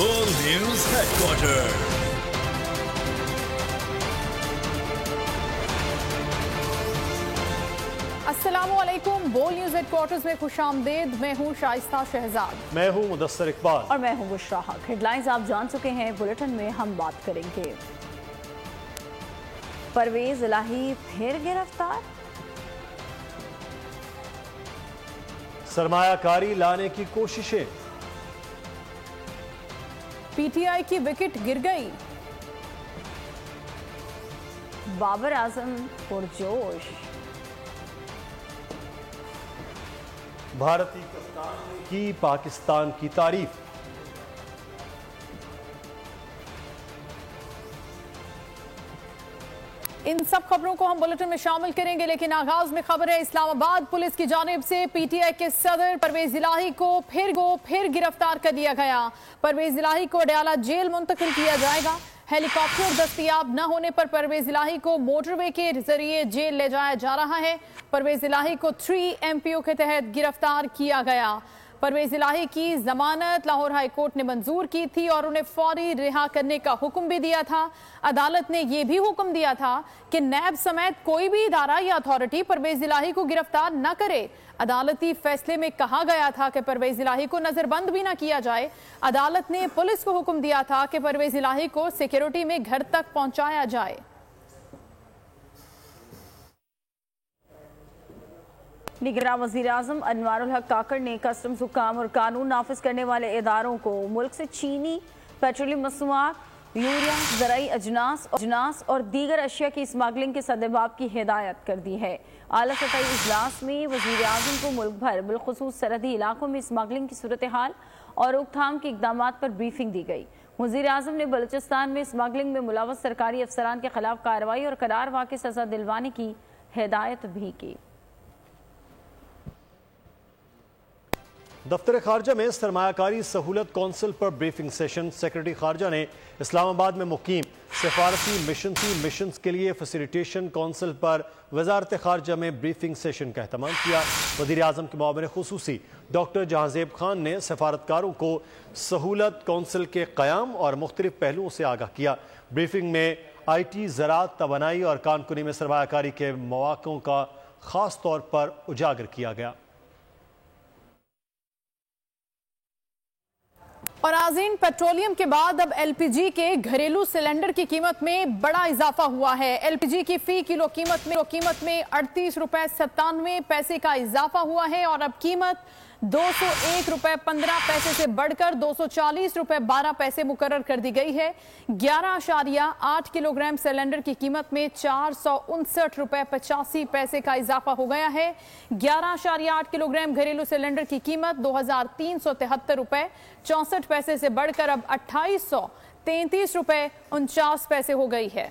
Full News Headquarters. अस्सलामुअलैकुम। बोल news headquarters में खुशामदीद। मैं हूँ शाइस्ता शहजाद। मैं हूँ मुदस्सर इकबाल और मैं हूँ बुशरा हक। हेडलाइंस आप जान चुके हैं, बुलेटिन में हम बात करेंगे। परवेज इलाही फिर गिरफ्तार, सरमायाकारी लाने की कोशिशें, पीटीआई की विकेट गिर गई, बाबर आजम पुरजोश, भारतीय कप्तान ने की पाकिस्तान की तारीफ, इन सब खबरों को हम बुलेटिन में शामिल करेंगे, लेकिन आगाज में खबर है इस्लामाबाद पुलिस की जानिब से पीटीआई के सदर परवेज इलाही को फिर गिरफ्तार कर लिया गया। परवेज इलाही को अडयाला जेल मुंतकिल किया जाएगा। हेलीकॉप्टर दस्तयाब न होने पर परवेज इलाही को मोटरवे के जरिए जेल ले जाया जा रहा है। परवेज इलाही को 3MPO के तहत गिरफ्तार किया गया। परवेज इलाही की जमानत लाहौर हाई कोर्ट ने मंजूर की थी और उन्हें फौरी रिहा करने का हुक्म भी दिया था। अदालत ने यह भी हुक्म दिया था कि नैब समेत कोई भी इदारा या अथॉरिटी परवेज इलाही को गिरफ्तार न करे। अदालती फैसले में कहा गया था कि परवेज इलाही को नजरबंद भी न किया जाए। अदालत ने पुलिस को हुक्म दिया था कि परवेज इलाही को सिक्योरिटी में घर तक पहुंचाया जाए। निगरान वजीर आजम अनवारुल हक काकड़ ने कस्टम्स हुक्काम और कानून नाफिज करने वाले इदारों को मुल्क से चीनी, पेट्रोलियम मसनूआत, यूरिया, ज़राई अजनास और दीगर अशिया की स्मगलिंग के सदेबाब की हिदायत कर दी है। आला सतही इजलास में वजीर आजम को मुल्क भर बिलखुसूस सरहदी इलाकों में स्मगलिंग की सूरत हाल और रोकथाम के इकदाम पर ब्रीफिंग दी गई। वजीर आजम ने बलूचिस्तान में स्मगलिंग में मुलव्वस सरकारी अफसरान के खिलाफ कार्रवाई और करार वाक़ई सजा दिलवाने की हिदायत भी की। दफ्तर खारजा में सरमायाकारी सहूलत कौंसिल पर ब्रीफिंग सेशन। सेक्रेटरी खारजा ने इस्लामाबाद में मुकीम सिफारती मिशंस के लिए फैसिलिटेशन कौंसिल पर वजारत खारजा में ब्रीफिंग सेशन का एहतमाम किया। वज़ीर आज़म के मुआविन खुसूसी डॉक्टर जहांजेब खान ने सफारतकारों को सहूलत कौंसिल के क़याम और मुख्तलिफ पहलुओं से आगाह किया। ब्रीफिंग में IT, ज़राअत, तवानाई और कानकुनी में सरमायाकारी के मौक़ों का ख़ास तौर पर उजागर किया गया। और आज़ीन, पेट्रोलियम के बाद अब LPG के घरेलू सिलेंडर की कीमत में बड़ा इजाफा हुआ है। LPG की फी किलो कीमत में 38 रुपए 97 पैसे का इजाफा हुआ है और अब कीमत 201 रुपए 15 पैसे से बढ़कर 240 रुपए 12 पैसे मुकर्रर कर दी गई है। 11.8 किलोग्राम सिलेंडर की कीमत में 459 रुपए 85 पैसे का इजाफा हो गया है। 11.8 किलोग्राम घरेलू सिलेंडर की कीमत 2373 रुपए 64 पैसे से बढ़कर अब 2833 रुपए 49 पैसे हो गई है।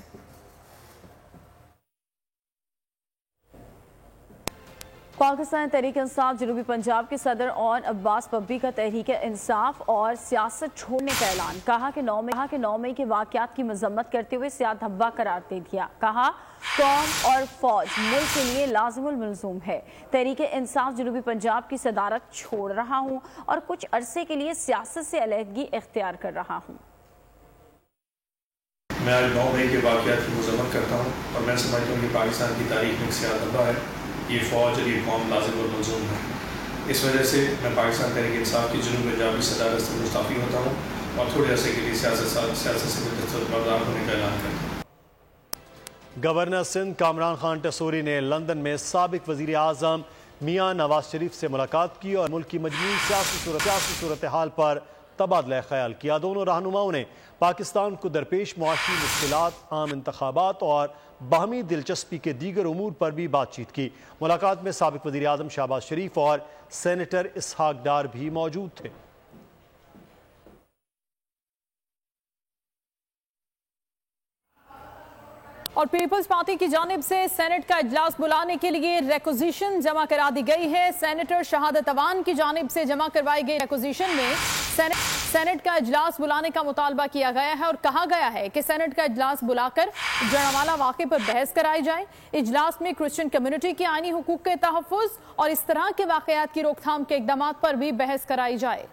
पाकिस्तान तहरीक इंसाफ जनूबी पंजाब के सदर और अब्बास पब्बी का तहरीक इंसाफ और सियासत छोड़ने का ऐलान। कहा कि 9 मई के वाक़यात की मजम्मत करते हुए सियाद धब्बा करार दे दिया। कहा कौम और फौज मुल्क के लिए लाज़िमुल मलज़ूम है। तहरीक इंसाफ जनूबी पंजाब की सदारत छोड़ रहा हूँ और कुछ अरसे के लिए सियासत से अलहदगी इख्तियार कर रहा हूँ। मैं आज 9 मई के वाक़यात की मजम्मत करता हूँ और मैं समझता हूँ कि पाकिस्तान की तारीख में एक सियाद धब्बा है। ये फ़ौज और ये कौम लाज़िम और मलज़ूम है। इस वजह से मैं पाकिस्तान तहरीक इंसाफ की जनूब पंजाबी सदारत से मुस्ताफ़ी होता हूँ और थोड़े अरसे के लिए सियासत से दस्तबरदार होने का ऐलान करता हूँ। गवर्नर सिंध कामरान खान टसूरी ने लंदन में साबिक वज़ीर आज़म मियाँ नवाज शरीफ से मुलाकात की और मुल्क की मजमूई सियासी सूरत हाल पर तबादला ख्याल किया। दोनों रहनुमाओं ने पाकिस्तान को दरपेश मुआशी मुश्किलात, आम इंतखाबात और बाहमी दिलचस्पी के दीगर उमूर पर भी बातचीत की। मुलाकात में साबिक वज़ीर आज़म शहबाज शरीफ और सेनेटर इसहाक डार भी मौजूद थे। और पीपल्स पार्टी की जानिब से सेनेट का इजलास बुलाने के लिए रिक्वेजिशन जमा करा दी गई है। सेनेटर शहादत अवान की जानिब से जमा करवाई गई रिक्वेजिशन में सेनेट का इजलास बुलाने का मुतालबा किया गया है और कहा गया है कि सेनेट का इजलास बुलाकर जड़वाला वाक़े पर बहस कराई जाए। इजलास में क्रिश्चियन कम्युनिटी के आईनी हुकूक के तहफ़्फ़ुज़ और इस तरह के वाक़यात की रोकथाम के इक़दामात पर भी बहस कराई जाए।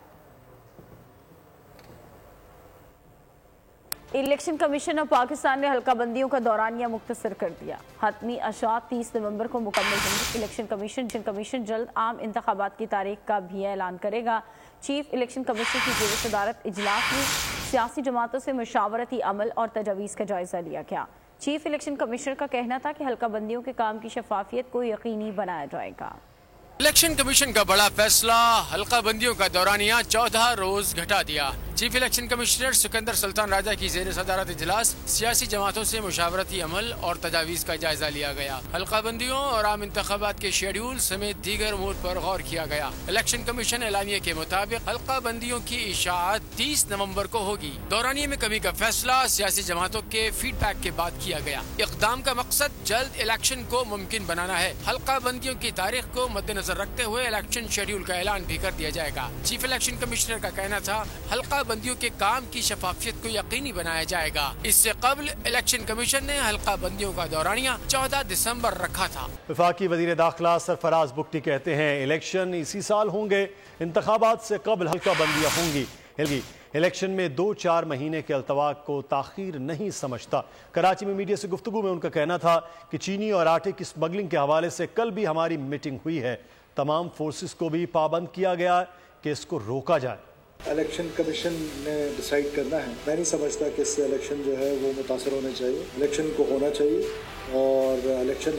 इलेक्शन कमीशन ऑफ पाकिस्तान ने हल्का बंदियों का दौरानिया मुख्तसर कर दिया। हतमी अशात 30 नवंबर को मुकम्मल होंगे। इलेक्शन कमीशन जल्द आम इंतखाबात की तारीख का भी ऐलान करेगा। चीफ इलेक्शन कमीशन की जेर सदारत इजलास में सियासी जमातों से मशावरती अमल और तजावीज़ का जायजा लिया गया। चीफ इलेक्शन कमिश्नर का कहना था कि हल्का बंदियों के काम की शफाफियत को यकीनी बनाया जाएगा। इलेक्शन कमीशन का बड़ा फैसला, हल्का बंदियों का दौरानिया 14 रोज घटा दिया। Chief election commissioner Sikandar Sultan Raja की जेर सदारत इजलास सियासी जमातों से मुशावरती अमल और तजावीज़ का जायजा लिया गया। हल्का बंदियों और आम इंतखाबात के शेड्यूल समेत दीगर अमूर पर गौर किया गया। इलेक्शन कमीशन एलानिया के मुताबिक हल्का बंदियों की इशाअत 30 नवंबर को होगी। दौरानिये में कमी का फैसला सियासी जमातों के फीडबैक के बाद किया गया। इक़दाम का मकसद जल्द इलेक्शन को मुमकिन बनाना है। हल्का बंदियों की तारीख को मद्देनजर रखते हुए इलेक्शन शेड्यूल का ऐलान भी कर दिया जाएगा। चीफ इलेक्शन कमिश्नर का कहना था हल्का बंदियों के काम की शफाफियत को यकीनी बनाया जाएगा। इससे कबल इलेक्शन कमीशन ने हल्का बंदियों का दौरानिया 14 दिसंबर रखा था। वफाकी वजीर दाखिला सरफराज बुगटी कहते हैं इलेक्शन इसी साल होंगे, इंतखाबात से कबल हल्का बंदियां होंगी। इलेक्शन में 2-4 महीने के अल्तवाक को ताखीर नहीं समझता। कराची में मीडिया से गुफ्तगू में उनका कहना था कि चीनी और आटे की स्मगलिंग के हवाले से कल भी हमारी मीटिंग हुई है। तमाम फोर्सेस को भी पाबंद किया गया कि इसको रोका जाए। इलेक्शन कमीशन ने डिसाइड करना है। मैं नहीं समझता कि इससे इलेक्शन जो है वो मुतासर होने चाहिए। इलेक्शन को होना चाहिए और इलेक्शन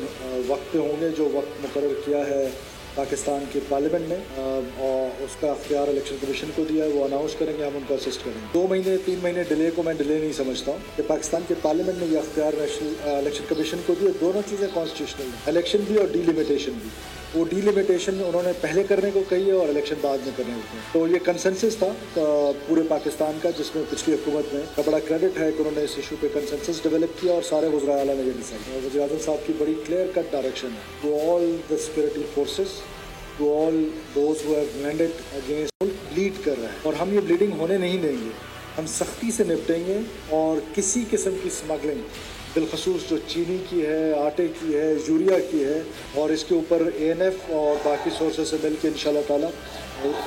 वक्त पे होंगे जो वक्त मुकर्रर किया है पाकिस्तान की पार्लियामेंट ने और उसका अख्तियार इलेक्शन कमीशन को दिया है। वो अनाउंस करेंगे, हम उनको असिस्ट करेंगे। 2 महीने 3 महीने डिले को मैं डिले नहीं समझता हूँ कि पाकिस्तान के पार्लियामेंट ने यह अख्तियार इलेक्शन कमीशन को दिया। दोनों चीज़ें कॉन्स्टिट्यूशनल हैं, इलेक्शन भी और डिलिमिटेशन भी। वो डिलिमिटेशन उन्होंने पहले करने को कही है और इलेक्शन बाद में करने को। तो ये कंसेंसस था पूरे पाकिस्तान का, जिसमें पिछली हुकूमत में का बड़ा क्रेडिट है कि उन्होंने इस इशू पे कंसेंसस डेवलप किया और सारे वज़ीर आला ने ये डिसाइड। वज़ीर आज़म साहब की बड़ी क्लियर कट डायरेक्शन है to all the security forces, to all those who have landed against, bleed कर रहा है और हम ये ब्लीडिंग होने नहीं देंगे। हम सख्ती से निपटेंगे और किसी किस्म की स्मगलिंग, बिलखसूस जो चीनी की है, आटे की है, यूरिया की है, और इसके ऊपर ANF और बाकी सोर्सेस से मिलकर इंशाल्लाह ताला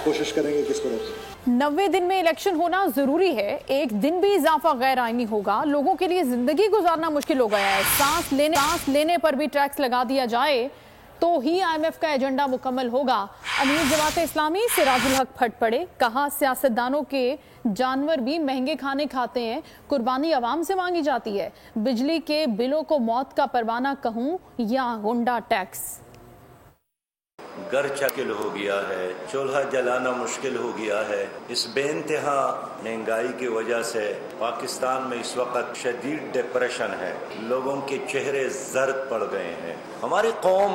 कोशिश करेंगे कि इसको रोकें। 90 दिन में इलेक्शन होना जरूरी है। एक दिन भी इजाफा गैर आईनी होगा। लोगों के लिए जिंदगी गुजारना मुश्किल हो गया है। सांस लेने पर भी टैक्स लगा दिया जाए तो ही IMF का एजेंडा मुकम्मल होगा। अमीर जमात इस्लामी सिराजुल हक फट पड़े, कहा सियासतदानों के जानवर भी महंगे खाने खाते हैं, कुर्बानी आवाम से मांगी जाती है। बिजली के बिलों को मौत का परवाना कहूं या गुंडा टैक्स। घर चकिल हो गया है, चूल्हा जलाना मुश्किल हो गया है। इस बेइंतहा महंगाई की वजह से पाकिस्तान में इस वक्त शदीद डिप्रेशन है। लोगों के चेहरे जर्द पड़ गए हैं। हमारी कौम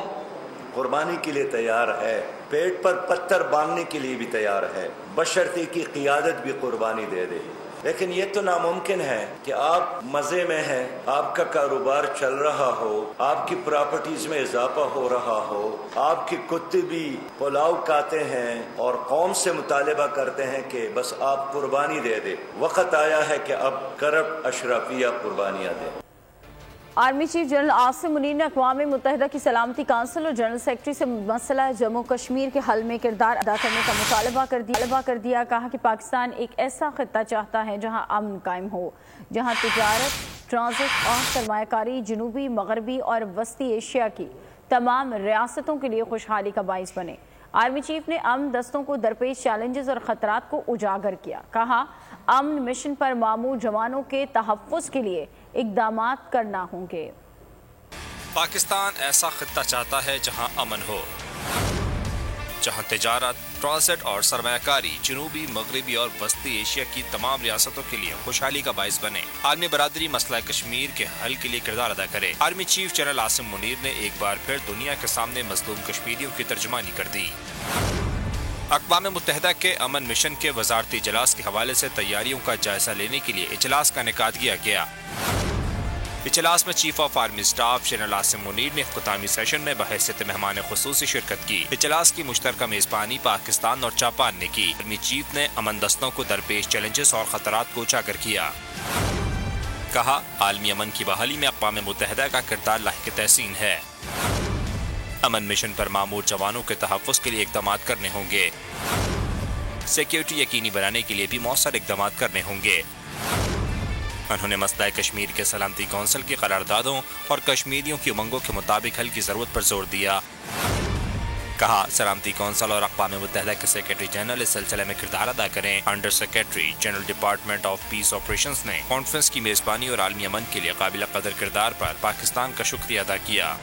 कुर्बानी के लिए तैयार है, पेट पर पत्थर बांधने के लिए भी तैयार है, बशर्ते की क़ियादत भी कुर्बानी दे दे। लेकिन ये तो नामुमकिन है कि आप मज़े में हैं, आपका कारोबार चल रहा हो, आपकी प्रॉपर्टीज़ में इजाफा हो रहा हो, आपके कुत्ते भी पुलाव खाते हैं और कौम से मुतालबा करते हैं कि बस आप कुर्बानी दे दे। वक्त आया है कि अब करप्ट अशराफिया कुर्बानियाँ दें। Army chief general Asim Munir ने अक़वाम मुत्तहिदा की सलामती काउंसिल और जनरल सेक्रेटरी से मसला जम्मू कश्मीर के हल में किरदार अदा करने का मुतालबा कर दिया। कहा कि पाकिस्तान एक ऐसा खित्ता चाहता है जहां अमन कायम हो, जहां तिजारत, ट्रांजिट और सरमायाकारी जनूबी, मगरबी और वस्ती एशिया की तमाम रियासतों के लिए खुशहाली का बाइस बने। आर्मी चीफ ने अमन दस्तों को दरपेश चैलेंजेस और ख़तरात को उजागर किया। कहा अमन मिशन पर मामूर जवानों के तहफ़्फ़ुज़ के लिए इक़दामात करना होंगे। पाकिस्तान ऐसा खित्ता चाहता है जहां अमन हो, जहां तिजारत, ट्रांजिट और सरमायाकारी जनूबी, मगरबी और वस्ती एशिया की तमाम रियासतों के लिए खुशहाली का बाइस बने। आर्मी बरादरी मसला कश्मीर के हल के लिए किरदार अदा करे। Army chief general Asim Munir ने एक बार फिर दुनिया के सामने मजलूम कश्मीरियों की तर्जुमानी कर दी। अक़वाम मुत्तहिदा के अमन मिशन के वज़ारती इजलास के हवाले से तैयारियों का जायजा लेने के लिए इजलास का इनेकाद किया गया। इजलास में chief of army staff general Asim Munir ने इख्तितामी सेशन में बहैसियत मेहमान खुसूसी शिरकत की। इजलास की मुश्तरका मेज़बानी पाकिस्तान और जापान ने की। आर्मी चीफ ने अमन दस्तों को दरपेश चैलेंजेस और खतरात को उजागर किया। कहा आलमी अमन की बहाली में अक़वाम मुत्तहिदा का किरदार लाहिक़ तहसीन है। अमन मिशन पर मामूर जवानों के तहफ़्फ़ुज़ के लिए इक़दामात करने होंगे। सिक्योरिटी यकीनी बनाने के लिए भी मौसर इक़दामात करने होंगे। انہوں نے مسئلہ کشمیر کے سلامتی کونسل کی قراردادوں اور کشمیریوں کی امنگوں کے مطابق حل کی ضرورت پر زور دیا. کہا سلامتی کونسل اور اقوام متحدہ کے سیکرٹری جنرل اس سلسلے میں کردار ادا کریں. Under secretary general department of peace operations نے کانفرنس کی میزبانی اور عالمی امن کے لیے قابل قدر کردار پر پاکستان کا شکریہ ادا کیا.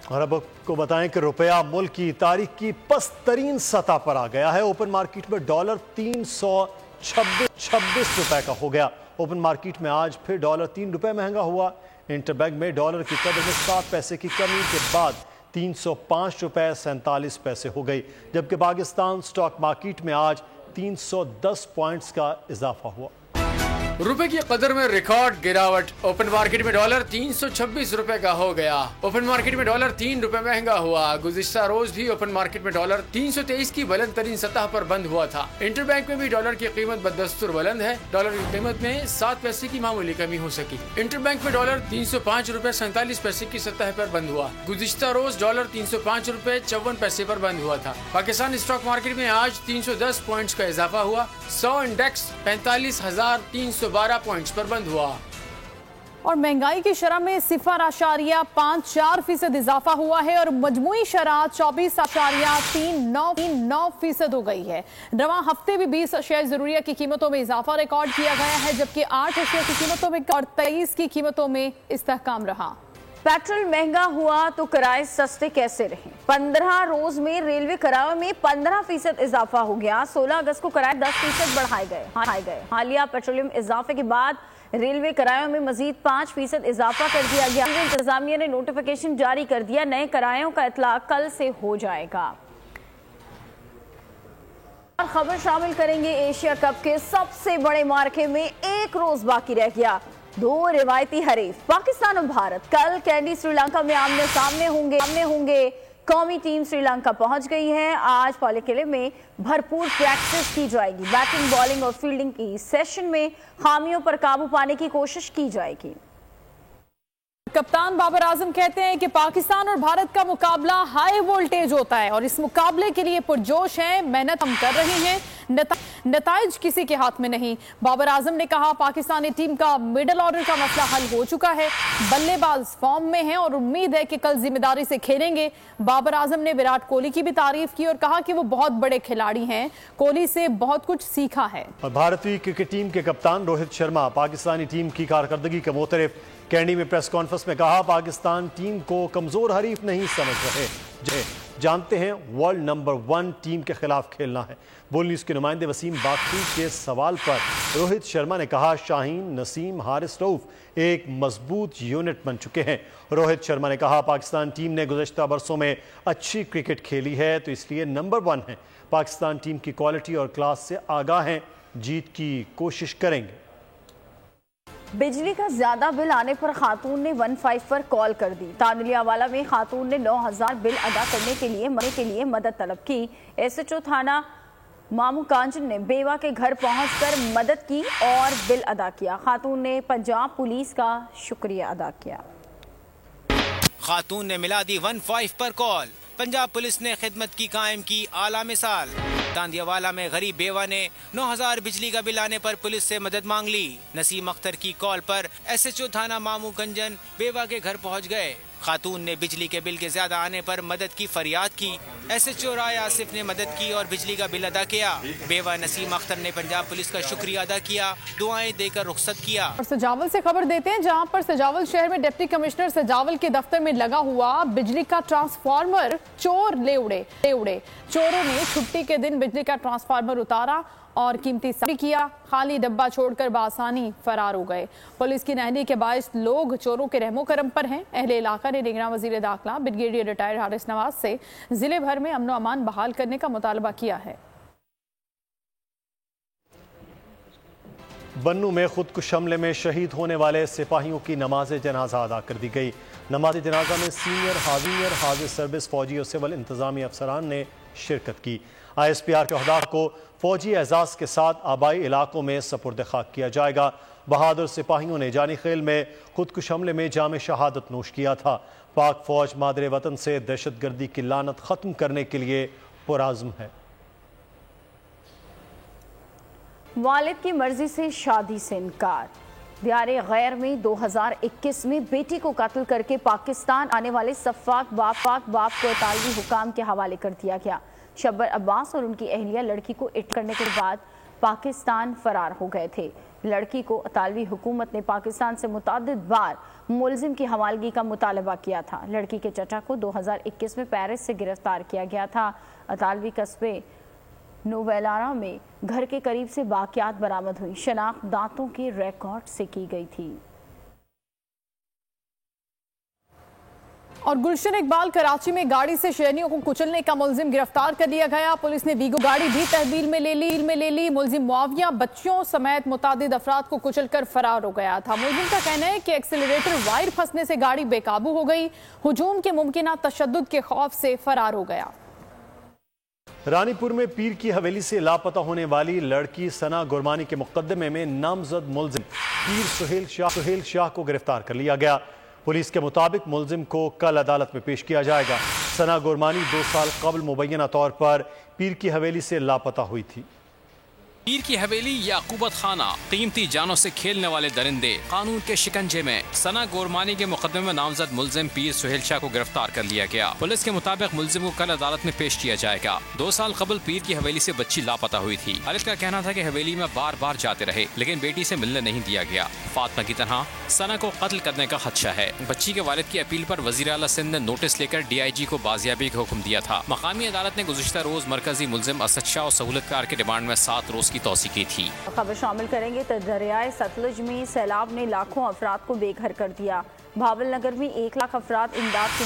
اور اب کو بتائیں کہ روپیہ ملک کی تاریخ کی پست ترین سطح پر آ گیا ہے. اوپن مارکیٹ میں ڈالر 326 روپے کا ہو گیا. اوپن مارکیٹ میں آج پھر ڈالر 3 روپے مہنگا ہوا. انٹر بینک میں ڈالر کی قدر میں 7 پیسے کی کمی کے بعد 305 روپے 47 پیسے ہو گئی، جبکہ پاکستان سٹاک مارکیٹ میں آج 310 پوائنٹس کا اضافہ ہوا. روپے کی قدر میں ریکارڈ گراوٹ. اوپن مارکیٹ میں ڈالر 326 روپے کا ہو گیا. اوپن مارکیٹ میں ڈالر 3 روپے مہنگا ہوا. گزشتہ روز بھی اوپن مارکیٹ میں ڈالر 323 کی بلند ترین سطح پر بند ہوا تھا. انٹر بینک میں بھی ڈالر کی قیمت بدستور بلند ہے. ڈالر کی قیمت میں 7 پیسے کی معمولی کمی ہو سکی. انٹر بینک میں ڈالر 305 روپے 47 پیسے کی سطح پر بند ہوا. گزشتہ روز ڈالر 305 روپے 54 پیسے پر بند ہوا تھا. پاکستان اسٹاک مارکیٹ میں آج 310 پوائنٹس کا اضافہ ہوا. 100 انڈیکس 45,312 پوائنٹس پر بند ہوا. اور مہنگائی کی شرح میں 0.54% اضافہ ہوا ہے اور مجموعی شرح 24.39% ہو گئی ہے. رواں ہفتے بھی 20 اشیاء ضروریہ کی قیمتوں میں اضافہ ریکارڈ کیا گیا ہے، جبکہ 8 اشیاء کی قیمتوں میں اور 23 کی قیمتوں میں استحکام رہا. پیٹرول مہنگا ہوا تو کرائے سستے کیسے رہیں؟ 15 روز میں ریلوے کرایوں میں 15% اضافہ ہو گیا. 16 اگست کو کرائے 10% بڑھائے گئے. حالیہ پیٹرولیم اضافے کے بعد ریلوے کرایوں میں مزید 5% اضافہ کر دیا گیا. انتظامیہ نے نوٹیفیکیشن جاری کر دیا. نئے کرایوں کا اطلاق کل سے ہو جائے گا. اور خبر شامل کریں گے ایشیا کپ کے سب سے بڑے معرکے میں ایک روز باقی رہ گیا. 2 روایتی حریف پاکستان اور بھارت کل کینڈی سری لنکا میں آمنے سامنے ہوں گے. قومی ٹیم سری لنکا پہنچ گئی ہے. آج پالے قلعے میں بھرپور پریکٹس کی جائے گی. بیٹنگ، بالنگ اور فیلڈنگ کی سیشن میں خامیوں پر قابو پانے کی کوشش کی جائے گی. کپتان بابر اعظم کہتے ہیں کہ پاکستان اور بھارت کا مقابلہ ہائی وولٹیج ہوتا ہے اور اس مقابلے کے لیے پرجوش ہیں. محنت ہم کر رہے ہیں، نتائج کسی کے ہاتھ میں نہیں. بابر اعظم نے کہا پاکستانی ٹیم کا مڈل آرڈر کا مسئلہ حل ہو چکا ہے. بلے باز فارم میں ہیں اور امید ہے کہ کل ذمہ داری سے کھیلیں گے. بابر اعظم نے وراٹ کوہلی کی بھی تعریف کی اور کہا کہ وہ بہت بڑے کھلاڑی ہیں، کوہلی سے بہت کچھ سیکھا ہے. اور بھارتی کرکٹ ٹیم کے کپتان روہت شرما پاکستانی ٹیم کی کارکردگی کا معترف. کینڈی میں پریس کانفرنس میں کہا پاکستان ٹیم کو کمزور حریف نہیں سمجھ رہے، جانتے ہیں ورلڈ نمبر 1 ٹیم کے خلاف کھیلنا ہے. بول نیوز کے نمائندے وسیم باقی کے سوال پر روہت شرما نے کہا شاہین، نسیم، حارث رؤف ایک مضبوط یونٹ بن چکے ہیں. روہت شرما نے کہا پاکستان ٹیم نے گزشتہ برسوں میں اچھی کرکٹ کھیلی ہے تو اس لیے نمبر 1 ہے. پاکستان ٹیم کی کوالٹی اور کلاس سے آگاہ ہیں، جیت کی کوشش کریں گے. بجلی کا زیادہ بل آنے پر خاتون نے 15 پر کال کر دی. تانیلیہ والا میں خاتون نے 9,000 بل ادا کرنے کے لیے مدد طلب کی. ایس ایچ او تھانہ مامو کانجن نے بیوہ کے گھر پہنچ کر مدد کی اور بل ادا کیا. خاتون نے پنجاب پولیس کا شکریہ ادا کیا. خاتون نے ملا دی 15 پر کال. پنجاب پولیس نے خدمت کی قائم کی اعلیٰ مثال. تاندیا والا میں غریب بیوہ نے 9,000 بجلی کا بل آنے پر پولیس سے مدد مانگ لی. نسیم اختر کی کال پر ایس ایچ او تھانہ مامو کنجن بیوہ کے گھر پہنچ گئے. خاتون نے بجلی کے بل کے زیادہ آنے پر مدد کی فریاد کی. ایس ایچ او رائے آصف نے مدد کی اور بجلی کا بل ادا کیا. بیوہ نسیم اختر نے پنجاب پولیس کا شکریہ ادا کیا، دعائیں دے کر رخصت کیا. اور سجاول سے خبر دیتے ہیں جہاں پر سجاول شہر میں ڈپٹی کمشنر سجاول کے دفتر میں لگا ہوا بجلی کا ٹرانسفارمر چور لے اڑے. چوروں نے چھٹی کے دن بجلی کا ٹرانسفارمر اتارا اور قیمتی سامان کیا. خالی ڈبہ چھوڑ کر بآسانی فرار ہو گئے. پولیس کی نہلی کے باعث لوگ چوروں کے رحم و کرم پر ہیں. اہل علاقہ نے نگراں وزیر داخلہ بریگیڈیئر ریٹائر حارث نواز سے ضلع بھر میں امن و امان بحال کرنے کا مطالبہ کیا ہے. بنوں میں خودکش حملے میں شہید ہونے والے سپاہیوں کی نماز جنازہ ادا کر دی گئی. نماز جنازہ میں سینئر حاضر سروس فوجی اور سول انتظامی افسران نے شرکت کی. آئی ایس پی آر کے عہدہ کو فوجی اعزاز کے ساتھ آبائی علاقوں میں سپرد خاک کیا جائے گا. بہادر سپاہیوں نے جانی خیل میں خودکش حملے میں جام شہادت نوش کیا تھا. پاک فوج مادر وطن سے دہشت گردی کی لعنت ختم کرنے کے لیے پرعزم ہے. والد کی مرضی سے شادی سے انکار. دیار غیر میں 2021 میں بیٹی کو قتل کر کے پاکستان آنے والے سفاک باپ کو اطالوی حکام کے حوالے کر دیا گیا۔ شبر عباس اور ان کی اہلیہ لڑکی کو کرنے کے بعد پاکستان فرار ہو گئے تھے۔ لڑکی کو اطالوی حکومت نے پاکستان سے متعدد بار ملزم کی حوالگی کا مطالبہ کیا تھا۔ لڑکی کے چچا کو 2021 میں پیرس سے گرفتار کیا گیا تھا۔ اطالوی قصبے نوویلارا میں گھر کے قریب سے باقیات برآمد ہوئی۔ شناخت دانتوں کے ریکارڈ سے کی گئی تھی۔ اور گلشن اقبال کراچی میں گاڑی سے شہریوں کو کچلنے کا ملزم گرفتار کر لیا گیا۔ پولیس نے ویگو گاڑی بھی تحویل میں لے لی۔ ملزم معاویہ بچوں سمیت متعدد افراد کو کچل کر فرار ہو گیا تھا۔ ملزم کا کہنا ہے کہ ایکسیلریٹر وائر پھنسنے سے گاڑی بے قابو ہو گئی۔ ہجوم کے ممکنہ تشدد کے خوف سے فرار ہو گیا۔ رانی پور میں پیر کی حویلی سے لاپتہ ہونے والی لڑکی ثنا گورمانی کے مقدمے میں نامزد ملزم پیر سہیل شاہ کو گرفتار کر لیا گیا۔ پولیس کے مطابق ملزم کو کل عدالت میں پیش کیا جائے گا۔ ثنا گورمانی 2 سال قبل مبینہ طور پر پیر کی حویلی سے لاپتہ ہوئی تھی۔ پیر کی حویلی یعقوبت خانہ، قیمتی جانوں سے کھیلنے والے درندے قانون کے شکنجے میں۔ ثنا گورمانی کے مقدمے میں نامزد ملزم پیر سہیل شاہ کو گرفتار کر لیا گیا۔ پولیس کے مطابق ملزم کو کل عدالت میں پیش کیا جائے گا۔ 2 سال قبل پیر کی حویلی سے بچی لاپتہ ہوئی تھی۔ والد کا کہنا تھا کہ حویلی میں بار بار جاتے رہے لیکن بیٹی سے ملنے نہیں دیا گیا۔ فاطمہ کی طرح ثنا کو قتل کرنے کا خدشہ ہے۔ بچی کے والد کی اپیل پر وزیر اعلیٰ سندھ نے نوٹس لے کر DIG کو بازیابی کا حکم دیا تھا۔ مقامی عدالت نے گزشتہ روز مرکزی ملزم اسد شاہ اور سہولت کار کے ریمانڈ میں 7 روز کی توسیع کی تھی۔ خبر شامل کریں گے تو دریائے ستلج میں سیلاب نے لاکھوں افراد کو بے گھر کر دیا۔ بھاول نگر میں 1 لاکھ افراد امداد کے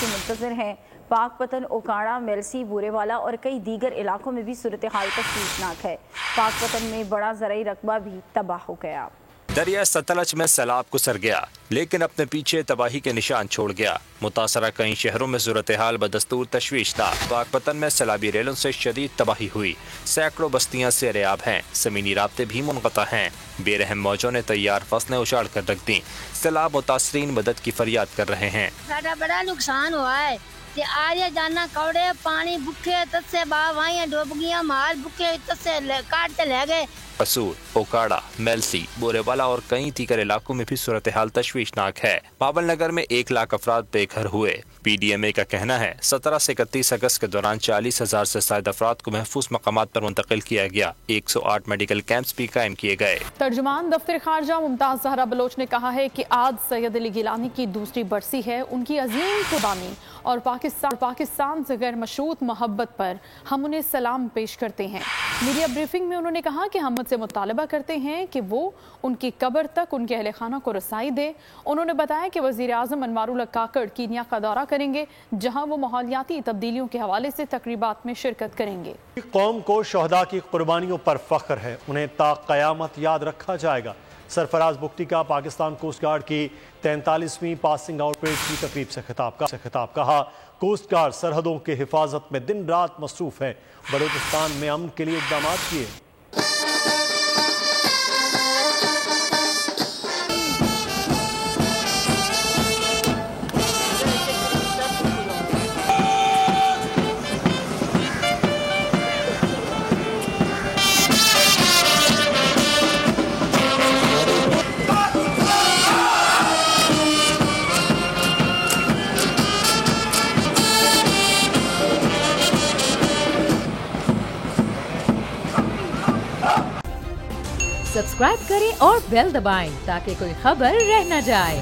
منتظر ہیں۔ پاک پتن، اوکاڑا، میلسی، بورے والا اور کئی دیگر علاقوں میں بھی صورتحال تشویشناک ہے۔ پاک پتن میں بڑا زرعی رقبہ بھی تباہ ہو گیا۔ دریا ستلج میں سیلاب گزر گیا لیکن اپنے پیچھے تباہی کے نشان چھوڑ گیا۔ متاثرہ کئی شہروں میں صورتحال بدستور تشویش تھا۔ پاک پتن میں سیلابی ریلوں سے شدید تباہی ہوئی۔ سینکڑوں بستیاں سیراب ہیں، زمینی رابطے بھی منقطع ہیں۔ بے رحم موجوں نے تیار فصلیں اجاڑ کر رکھ دیں۔ سیلاب متاثرین مدد کی فریاد کر رہے ہیں۔ بڑا نقصان ہوا ہے کہ آج جانا کوڑے پانی بکھے تت سے باوائیں ڈوب گیاں، مال بکھے تت سے کاٹتے لے گئے۔ قصور، اوکاڑا، میلسی، بورے والا اور کئی دیگر علاقوں میں بھی صورتحال تشویشناک ہے۔ بھاول نگر میں 1 لاکھ افراد بے گھر ہوئے۔ PDMA کا کہنا ہے 17 سے 31 اگست کے دوران 40,000 سے زائد افراد کو محفوظ مقامات پر منتقل کیا گیا۔ 108 میڈیکل کیمپس بھی قائم کیے گئے۔ ترجمان دفتر خارجہ ممتاز زہرا بلوچ نے کہا ہے کہ آج سید علی گیلانی کی دوسری برسی ہے۔ ان کی عظیم قربانی اور پاکستان سے غیر مشروط محبت پر ہم انہیں سلام پیش کرتے ہیں۔ میڈیا بریفنگ میں انہوں نے کہا کہ ہم سے مطالبہ کرتے ہیں کہ وہ ان کی قبر تک ان کے اہل خانہ کو رسائی دے۔ انہوں نے بتایا کہ وزیر اعظم انوار الحق کاکڑ کینیا کا دورہ کریں گے جہاں وہ ماحولیاتی تبدیلیوں کے حوالے سے تقریبات میں شرکت کریں گے۔ قوم کو شہداء کی قربانیوں پر فخر ہے، انہیں تا قیامت یاد رکھا جائے گا۔ سرفراز بگٹی کا پاکستان کوسٹ گارڈ کی 43ویں پاسنگ آؤٹ پریڈ کی تقریب سے خطاب کہا کوسٹ گارڈ سرحدوں کے حفاظت میں دن رات مصروف ہے، بلوچستان میں امن کے لیے اقدامات کیے۔ سبسکرائب کریں اور بیل دبائیں تاکہ کوئی خبر رہ نہ جائے۔